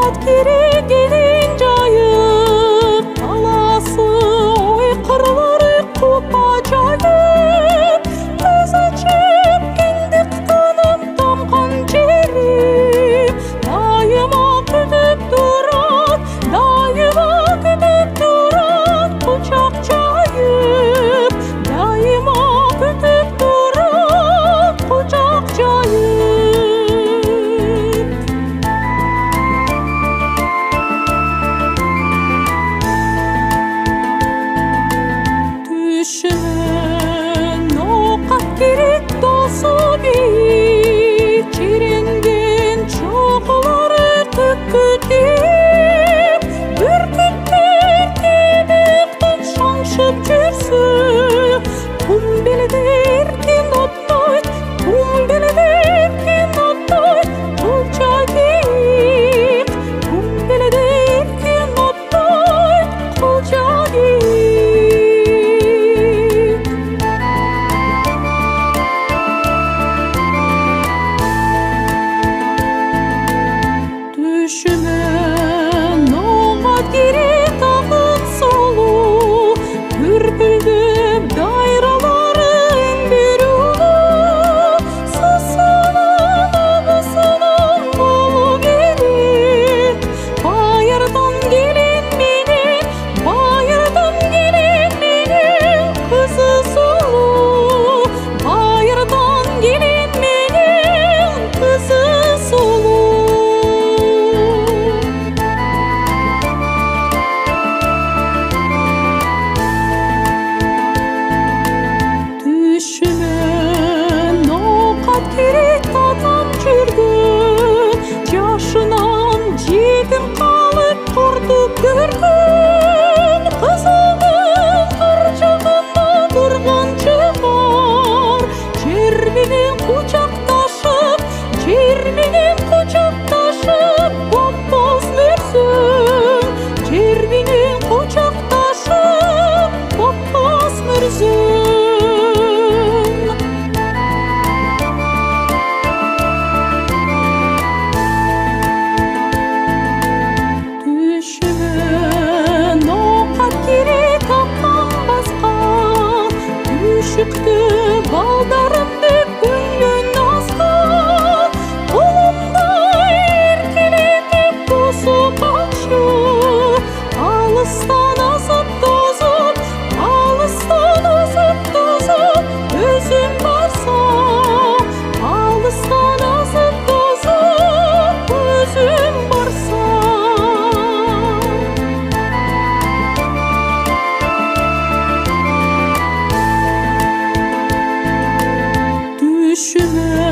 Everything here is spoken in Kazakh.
ноғат керегенин жайып, таласы ой қырлары қуып ажайып, көз ачып кеңдік тыным тамған жерим, дайыма күтіп турат, дайыма күтіп турат, құшақ жайып, дайыма күтіп турат, құшақ жайып. Düşünen ноғат керек досы бейт, жиренген чоғылары күткүдеп, бүркіттер тебектен шаңшып жүрсі, құмбелдер кен оттайт, құмбелдер кен оттайт, құлча кейік, құмбелдер кен оттайт, құлча кейік. Düşünen ноғат керек тағын солу, бүрпілдіп дайралары берулі, сысынан абысынан болу керек. Байырдан келен менен, байырдан келен менен, қызы сұлу, байырдан келен менен, қызы сұлу. Düşünen ноғат керек татам жүргін, жашынан жетім қалып құрды көргін, қызылдың қыр жағында тұрған шығар, жерменен құшақташып, жерменен құшақташып, боппас мүрсің, жерменен құшақташып, боппас мүрсің. Düşünen ноғат керек тапқан басқа, үшікті балдарымды күннен асқан, қолымда еркелетіп тосып алшы, алыстан асып тозып, алыстан асып тозып, өзім барсам, алыстан асып тозып, өзім барсам. Düşünen